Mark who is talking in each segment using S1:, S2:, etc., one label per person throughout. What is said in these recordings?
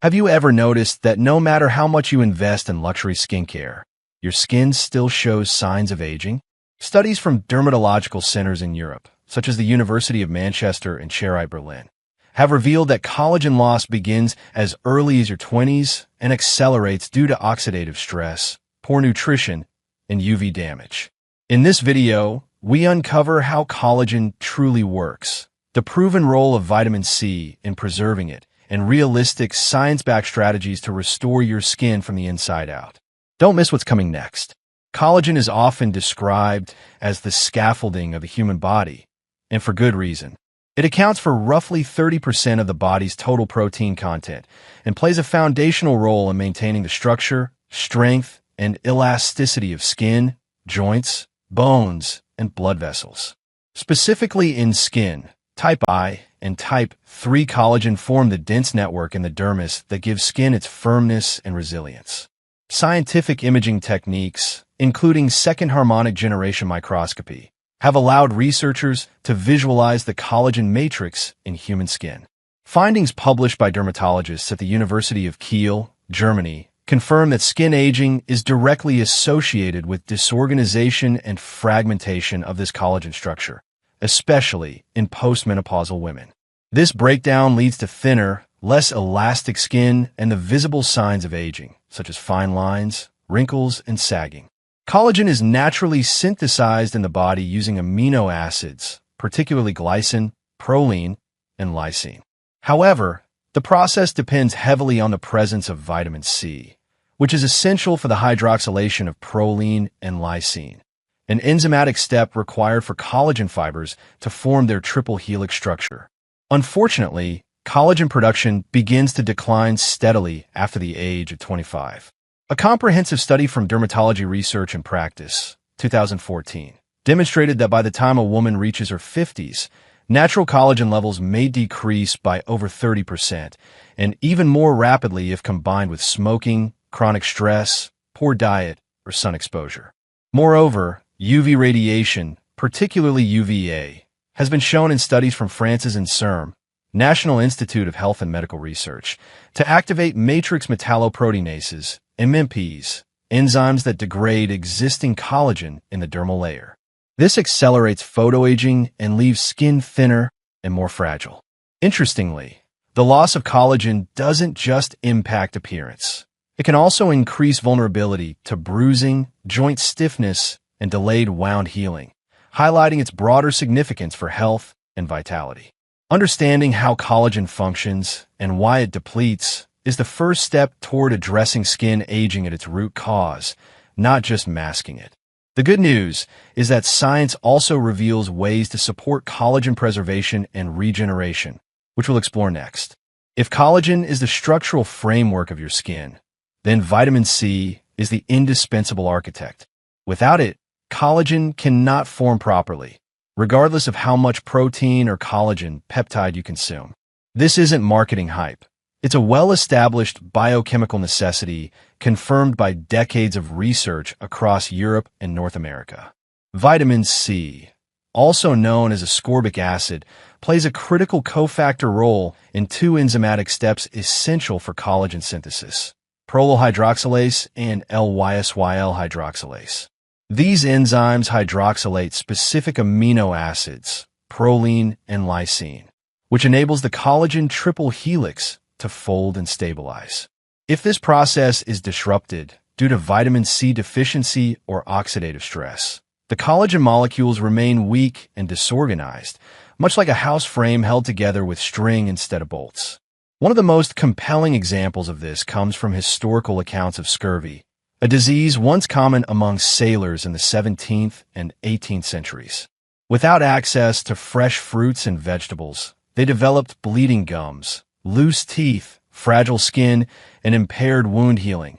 S1: Have you ever noticed that no matter how much you invest in luxury skincare, your skin still shows signs of aging? Studies from dermatological centers in Europe, such as the University of Manchester and Charité Berlin, have revealed that collagen loss begins as early as your 20s and accelerates due to oxidative stress, poor nutrition, and UV damage. In this video, we uncover how collagen truly works, the proven role of vitamin C in preserving it, and realistic science-backed strategies to restore your skin from the inside out. Don't miss what's coming next. Collagen is often described as the scaffolding of the human body, and for good reason. It accounts for roughly 30% of the body's total protein content and plays a foundational role in maintaining the structure, strength, and elasticity of skin, joints, bones, and blood vessels. Specifically in skin, type I and type 3 collagen form the dense network in the dermis that gives skin its firmness and resilience. Scientific imaging techniques, including second harmonic generation microscopy, have allowed researchers to visualize the collagen matrix in human skin. Findings published by dermatologists at the University of Kiel, Germany, confirm that skin aging is directly associated with disorganization and fragmentation of this collagen structure, especially in postmenopausal women. This breakdown leads to thinner, less elastic skin and the visible signs of aging, such as fine lines, wrinkles, and sagging. Collagen is naturally synthesized in the body using amino acids, particularly glycine, proline, and lysine. However, the process depends heavily on the presence of vitamin C, which is essential for the hydroxylation of proline and lysine, an enzymatic step required for collagen fibers to form their triple helix structure. Unfortunately, collagen production begins to decline steadily after the age of 25. A comprehensive study from Dermatology Research and Practice, 2014, demonstrated that by the time a woman reaches her 50s, natural collagen levels may decrease by over 30%, and even more rapidly if combined with smoking, chronic stress, poor diet, or sun exposure. Moreover, UV radiation, particularly UVA, has been shown in studies from France's INSERM, National Institute of Health and Medical Research, to activate matrix metalloproteinases, MMPs, enzymes that degrade existing collagen in the dermal layer. This accelerates photoaging and leaves skin thinner and more fragile. Interestingly, the loss of collagen doesn't just impact appearance. It can also increase vulnerability to bruising, joint stiffness, and delayed wound healing, highlighting its broader significance for health and vitality. Understanding how collagen functions and why it depletes is the first step toward addressing skin aging at its root cause, not just masking it. The good news is that science also reveals ways to support collagen preservation and regeneration, which we'll explore next. If collagen is the structural framework of your skin, then vitamin C is the indispensable architect. Without it, collagen cannot form properly, regardless of how much protein or collagen peptide you consume. This isn't marketing hype. It's a well-established biochemical necessity confirmed by decades of research across Europe and North America. Vitamin C, also known as ascorbic acid, plays a critical cofactor role in two enzymatic steps essential for collagen synthesis: prolyl hydroxylase and lysyl hydroxylase. These enzymes hydroxylate specific amino acids, proline and lysine, which enables the collagen triple helix to fold and stabilize. If this process is disrupted due to vitamin C deficiency or oxidative stress, the collagen molecules remain weak and disorganized, much like a house frame held together with string instead of bolts. One of the most compelling examples of this comes from historical accounts of scurvy, a disease once common among sailors in the 17th and 18th centuries. Without access to fresh fruits and vegetables, they developed bleeding gums, loose teeth, fragile skin, and impaired wound healing,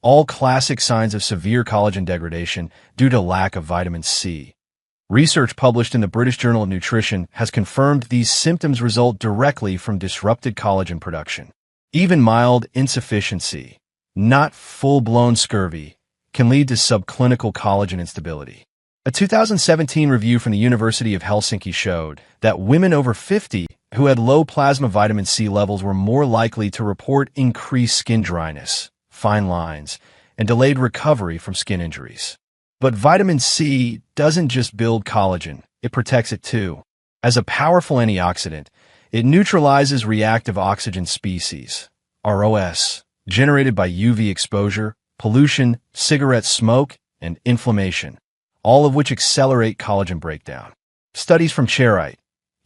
S1: all classic signs of severe collagen degradation due to lack of vitamin C. Research published in the British Journal of Nutrition has confirmed these symptoms result directly from disrupted collagen production. Even mild insufficiency, not full-blown scurvy, can lead to subclinical collagen instability. A 2017 review from the University of Helsinki showed that women over 50 who had low plasma vitamin C levels were more likely to report increased skin dryness, fine lines, and delayed recovery from skin injuries. But vitamin C doesn't just build collagen, it protects it too. As a powerful antioxidant, it neutralizes reactive oxygen species, ROS, generated by UV exposure, pollution, cigarette smoke, and inflammation, all of which accelerate collagen breakdown. Studies from Charité,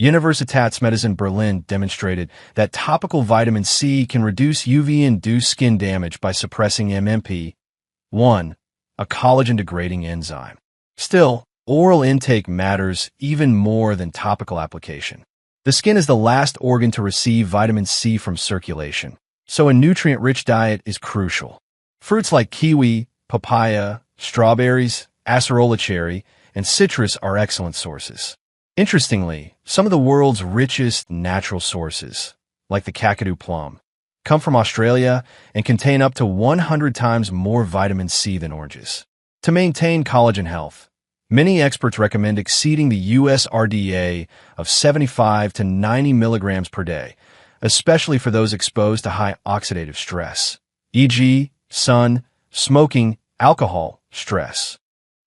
S1: Universitätsmedizin Berlin demonstrated that topical vitamin C can reduce UV-induced skin damage by suppressing MMP-1, a collagen-degrading enzyme. Still, oral intake matters even more than topical application. The skin is the last organ to receive vitamin C from circulation, so a nutrient-rich diet is crucial. Fruits like kiwi, papaya, strawberries, acerola cherry, and citrus are excellent sources. Interestingly, some of the world's richest natural sources, like the Kakadu plum, come from Australia and contain up to 100 times more vitamin C than oranges. To maintain collagen health, many experts recommend exceeding the USRDA of 75 to 90 milligrams per day, especially for those exposed to high oxidative stress, e.g., sun, smoking, alcohol, stress.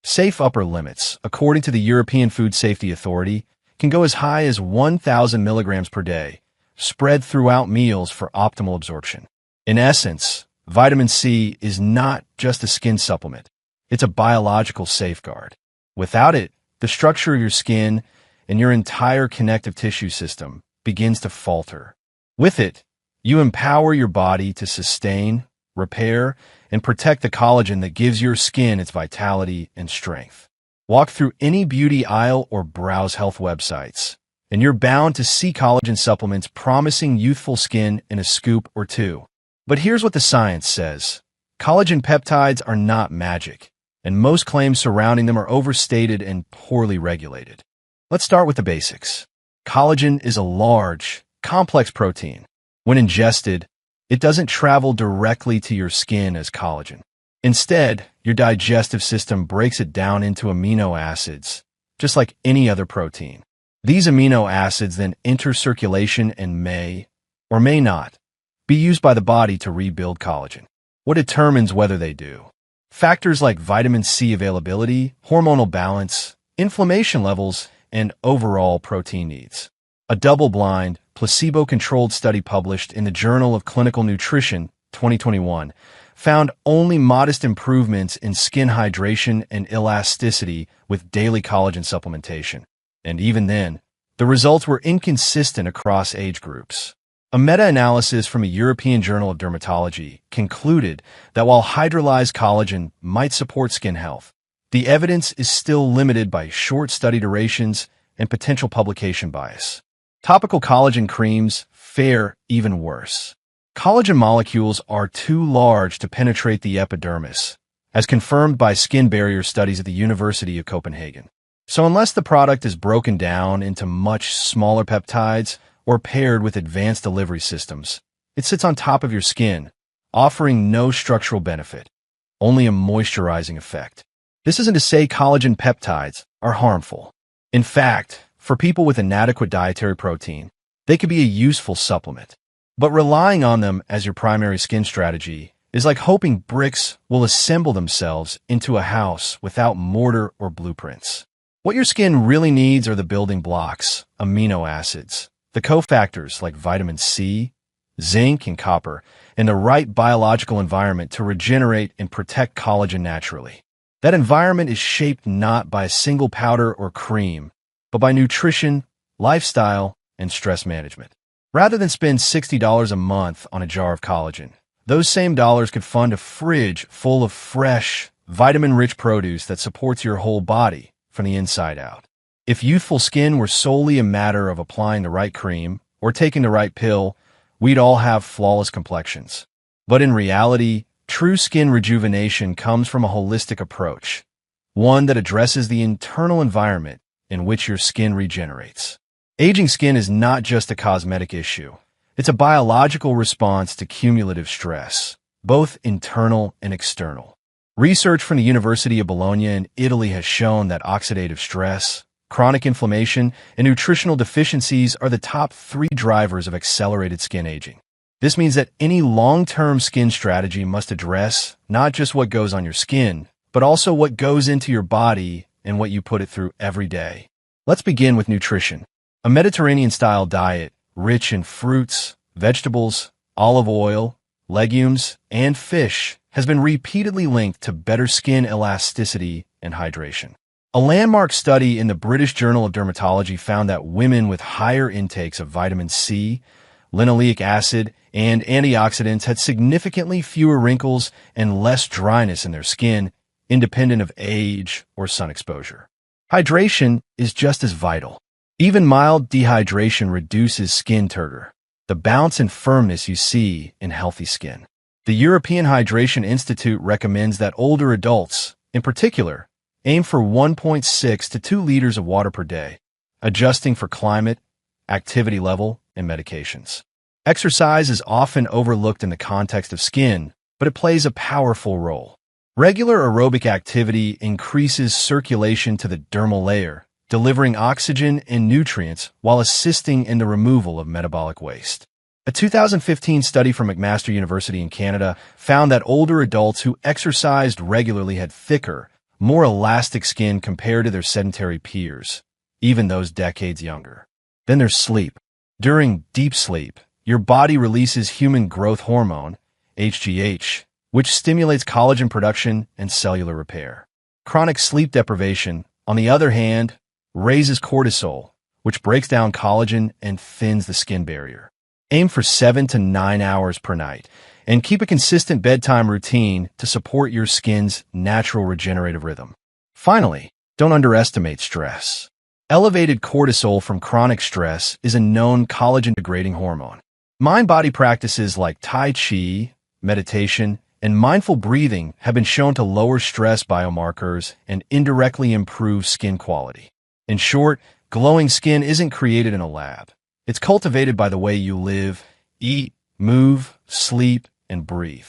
S1: Safe upper limits, according to the European Food Safety Authority, can go as high as 1,000 milligrams per day, spread throughout meals for optimal absorption. In essence, vitamin C is not just a skin supplement. It's a biological safeguard. Without it, the structure of your skin and your entire connective tissue system begins to falter. With it, you empower your body to sustain, repair, and protect the collagen that gives your skin its vitality and strength. Walk through any beauty aisle or browse health websites, and you're bound to see collagen supplements promising youthful skin in a scoop or two. But here's what the science says. Collagen peptides are not magic, and most claims surrounding them are overstated and poorly regulated. Let's start with the basics. Collagen is a large, complex protein. When ingested, it doesn't travel directly to your skin as collagen. Instead, your digestive system breaks it down into amino acids, just like any other protein. These amino acids then enter circulation and may, or may not, be used by the body to rebuild collagen. What determines whether they do? Factors like vitamin C availability, hormonal balance, inflammation levels, and overall protein needs. A double-blind, placebo-controlled study published in the Journal of Clinical Nutrition, 2021, found only modest improvements in skin hydration and elasticity with daily collagen supplementation. And even then, the results were inconsistent across age groups. A meta-analysis from a European Journal of Dermatology concluded that while hydrolyzed collagen might support skin health, the evidence is still limited by short study durations and potential publication bias. Topical collagen creams fare even worse. Collagen molecules are too large to penetrate the epidermis, as confirmed by skin barrier studies at the University of Copenhagen. So unless the product is broken down into much smaller peptides or paired with advanced delivery systems, it sits on top of your skin, offering no structural benefit, only a moisturizing effect. This isn't to say collagen peptides are harmful. In fact, for people with inadequate dietary protein, they could be a useful supplement. But relying on them as your primary skin strategy is like hoping bricks will assemble themselves into a house without mortar or blueprints. What your skin really needs are the building blocks, amino acids, the cofactors like vitamin C, zinc, and copper, and the right biological environment to regenerate and protect collagen naturally. That environment is shaped not by a single powder or cream, but by nutrition, lifestyle, and stress management. Rather than spend $60 a month on a jar of collagen, those same dollars could fund a fridge full of fresh, vitamin-rich produce that supports your whole body from the inside out. If youthful skin were solely a matter of applying the right cream or taking the right pill, we'd all have flawless complexions. But in reality, true skin rejuvenation comes from a holistic approach, one that addresses the internal environment in which your skin regenerates. Aging skin is not just a cosmetic issue. It's a biological response to cumulative stress, both internal and external. Research from the University of Bologna in Italy has shown that oxidative stress, chronic inflammation, and nutritional deficiencies are the top three drivers of accelerated skin aging. This means that any long-term skin strategy must address not just what goes on your skin, but also what goes into your body and what you put it through every day. Let's begin with nutrition. A Mediterranean-style diet, rich in fruits, vegetables, olive oil, legumes, and fish, has been repeatedly linked to better skin elasticity and hydration. A landmark study in the British Journal of Dermatology found that women with higher intakes of vitamin C, linoleic acid, and antioxidants had significantly fewer wrinkles and less dryness in their skin, independent of age or sun exposure. Hydration is just as vital. Even mild dehydration reduces skin turgor, the bounce and firmness you see in healthy skin. The European Hydration Institute recommends that older adults, in particular, aim for 1.6 to 2 liters of water per day, adjusting for climate, activity level, and medications. Exercise is often overlooked in the context of skin, but it plays a powerful role. Regular aerobic activity increases circulation to the dermal layer, delivering oxygen and nutrients while assisting in the removal of metabolic waste. A 2015 study from McMaster University in Canada found that older adults who exercised regularly had thicker, more elastic skin compared to their sedentary peers, even those decades younger. Then there's sleep. During deep sleep, your body releases human growth hormone, HGH, which stimulates collagen production and cellular repair. Chronic sleep deprivation, on the other hand, raises cortisol, which breaks down collagen and thins the skin barrier. Aim for 7 to 9 hours per night, and keep a consistent bedtime routine to support your skin's natural regenerative rhythm. Finally, don't underestimate stress. Elevated cortisol from chronic stress is a known collagen-degrading hormone. Mind-body practices like Tai Chi, meditation, and mindful breathing have been shown to lower stress biomarkers and indirectly improve skin quality. In short, glowing skin isn't created in a lab. It's cultivated by the way you live, eat, move, sleep, and breathe.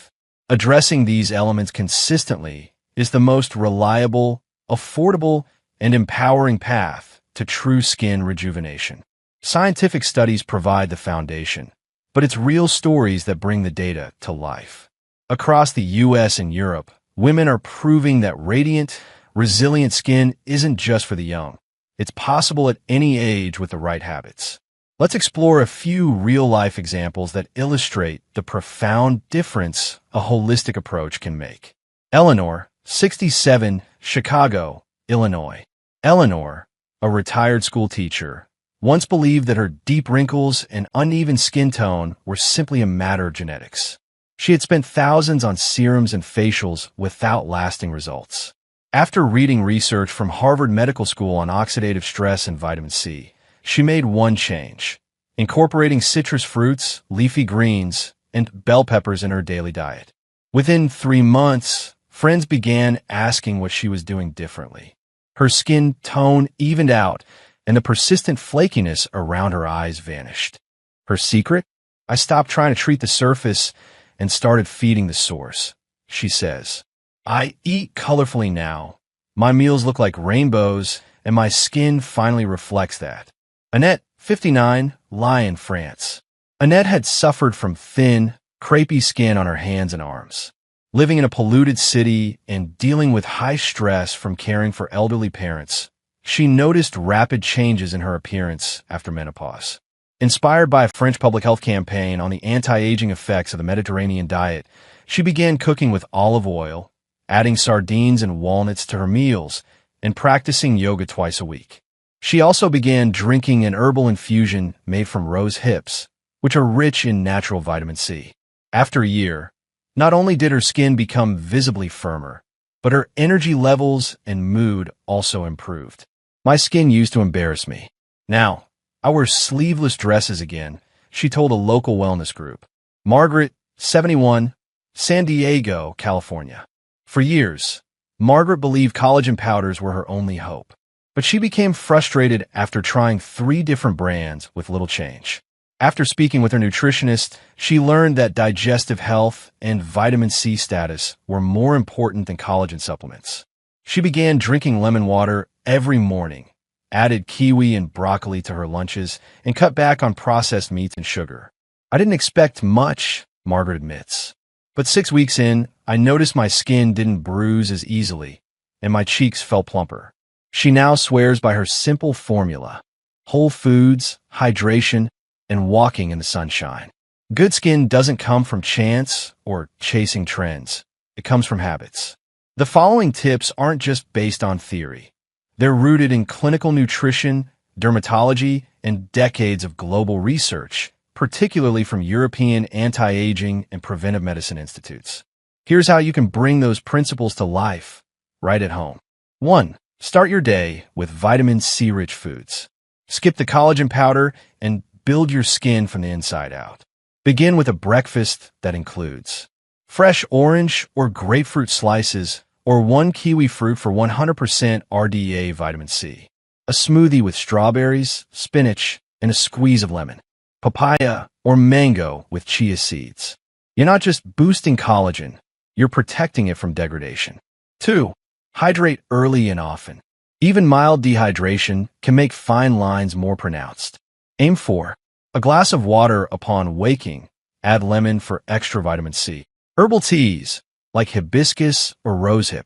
S1: Addressing these elements consistently is the most reliable, affordable, and empowering path to true skin rejuvenation. Scientific studies provide the foundation, but it's real stories that bring the data to life. Across the US and Europe, women are proving that radiant, resilient skin isn't just for the young. It's possible at any age with the right habits. Let's explore a few real-life examples that illustrate the profound difference a holistic approach can make. Eleanor, 67, Chicago, Illinois. Eleanor, a retired school teacher, once believed that her deep wrinkles and uneven skin tone were simply a matter of genetics. She had spent thousands on serums and facials without lasting results. After reading research from Harvard Medical School on oxidative stress and vitamin C, she made one change, incorporating citrus fruits, leafy greens, and bell peppers in her daily diet. Within 3 months, friends began asking what she was doing differently. Her skin tone evened out, and the persistent flakiness around her eyes vanished. Her secret? I stopped trying to treat the surface and started feeding the source, she says. I eat colorfully now. My meals look like rainbows, and my skin finally reflects that. Annette, 59, Lyon, France. Annette had suffered from thin, crepey skin on her hands and arms. Living in a polluted city and dealing with high stress from caring for elderly parents, she noticed rapid changes in her appearance after menopause. Inspired by a French public health campaign on the anti-aging effects of the Mediterranean diet, she began cooking with olive oil, adding sardines and walnuts to her meals, and practicing yoga twice a week. She also began drinking an herbal infusion made from rose hips, which are rich in natural vitamin C. After a year, not only did her skin become visibly firmer, but her energy levels and mood also improved. My skin used to embarrass me. Now, I wear sleeveless dresses again, she told a local wellness group. Margaret, 71, San Diego, California. For years, Margaret believed collagen powders were her only hope. But she became frustrated after trying 3 different brands with little change. After speaking with her nutritionist, she learned that digestive health and vitamin C status were more important than collagen supplements. She began drinking lemon water every morning, added kiwi and broccoli to her lunches, and cut back on processed meats and sugar. I didn't expect much, Margaret admits. But 6 weeks in, I noticed my skin didn't bruise as easily, and my cheeks felt plumper. She now swears by her simple formula: whole foods, hydration, and walking in the sunshine. Good skin doesn't come from chance or chasing trends. It comes from habits. The following tips aren't just based on theory. They're rooted in clinical nutrition, dermatology, and decades of global research, particularly from European anti-aging and preventive medicine institutes. Here's how you can bring those principles to life right at home. 1. Start your day with vitamin C-rich foods. Skip the collagen powder and build your skin from the inside out. Begin with a breakfast that includes fresh orange or grapefruit slices or 1 kiwi fruit for 100% RDA vitamin C. A smoothie with strawberries, spinach, and a squeeze of lemon. Papaya or mango with chia seeds. You're not just boosting collagen, you're protecting it from degradation. 2. Hydrate early and often. Even mild dehydration can make fine lines more pronounced. Aim for a glass of water upon waking. Add lemon for extra vitamin C. Herbal teas, like hibiscus or rosehip.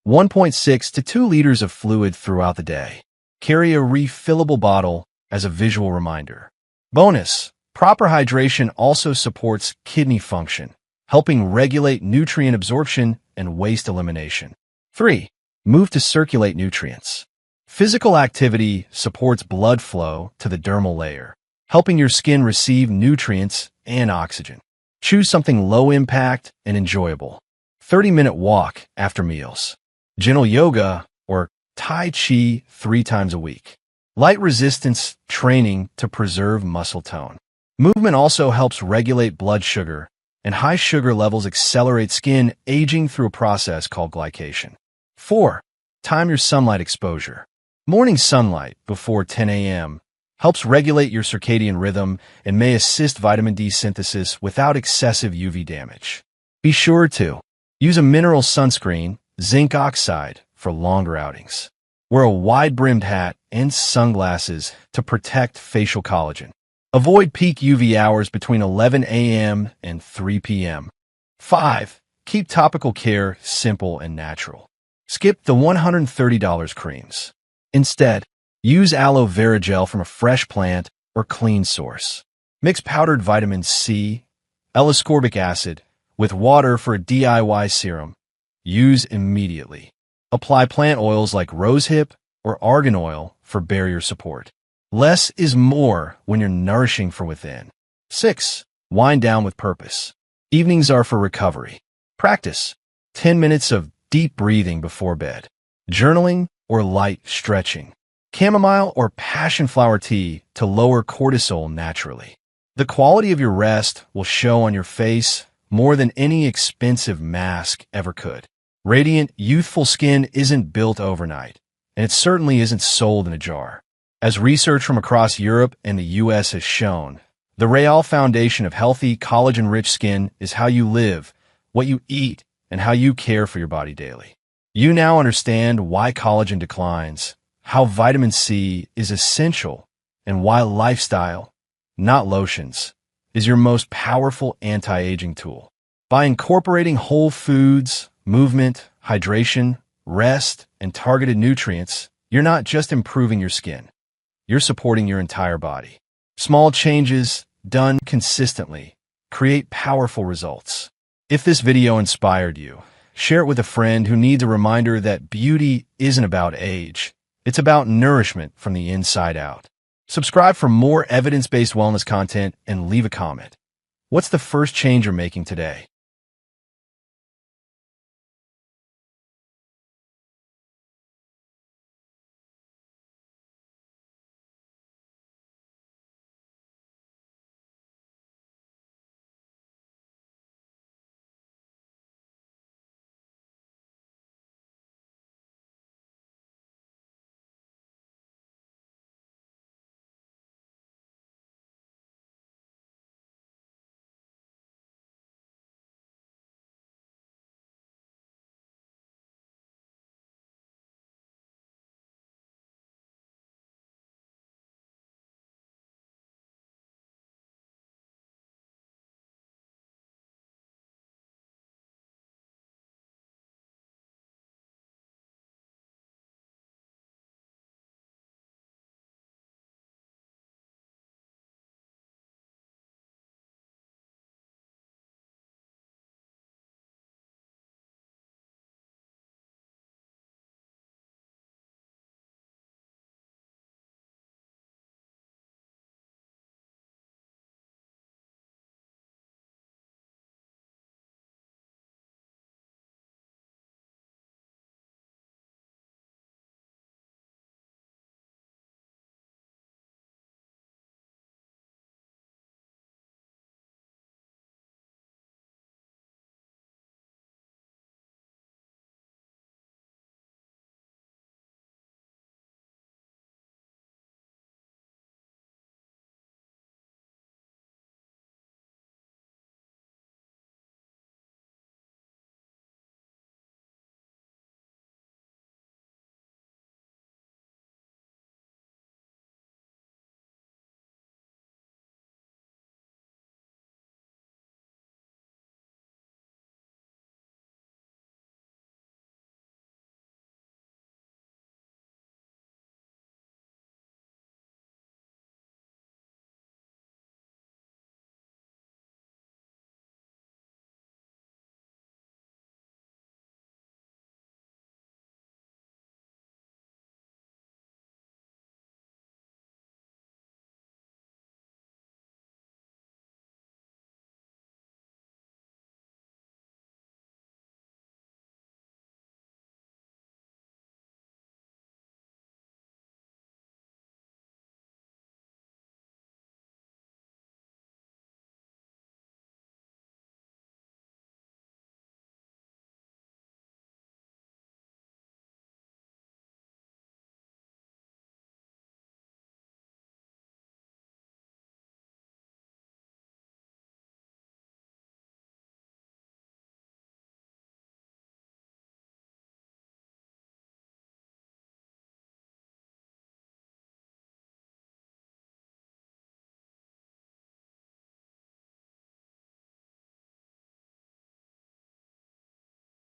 S1: 1.6 to 2 liters of fluid throughout the day. Carry a refillable bottle as a visual reminder. Bonus: proper hydration also supports kidney function, helping regulate nutrient absorption and waste elimination. 3. Move to circulate nutrients. Physical activity supports blood flow to the dermal layer, helping your skin receive nutrients and oxygen. Choose something low impact and enjoyable. 30-minute walk after meals. Gentle yoga or Tai Chi 3 times a week. Light resistance training to preserve muscle tone. Movement also helps regulate blood sugar, and high sugar levels accelerate skin aging through a process called glycation. 4. Time your sunlight exposure. Morning sunlight before 10 a.m. helps regulate your circadian rhythm and may assist vitamin D synthesis without excessive UV damage. Be sure to use a mineral sunscreen, zinc oxide, for longer outings. Wear a wide-brimmed hat and sunglasses to protect facial collagen. Avoid peak UV hours between 11 a.m. and 3 p.m. 5. Keep topical care simple and natural. Skip the $130 creams. Instead, use aloe vera gel from a fresh plant or clean source. Mix powdered vitamin C, L-ascorbic acid, with water for a DIY serum. Use immediately. Apply plant oils like rosehip or argan oil for barrier support. Less is more when you're nourishing from within. 6. Wind down with purpose. Evenings are for recovery. Practice 10 minutes of deep breathing before bed, journaling or light stretching, chamomile or passion flower tea to lower cortisol naturally. The quality of your rest will show on your face more than any expensive mask ever could. Radiant, youthful skin isn't built overnight, and it certainly isn't sold in a jar. As research from across Europe and the US has shown, the Real foundation of healthy, collagen-rich skin is how you live, what you eat, and how you care for your body daily. You now understand why collagen declines, how vitamin C is essential, and why lifestyle, not lotions, is your most powerful anti-aging tool. By incorporating whole foods, movement, hydration, rest, and targeted nutrients, you're not just improving your skin. You're supporting your entire body. Small changes, done consistently, create powerful results. If this video inspired you, share it with a friend who needs a reminder that beauty isn't about age. It's about nourishment from the inside out. Subscribe for more evidence-based wellness content and leave a comment. What's the first change you're making today?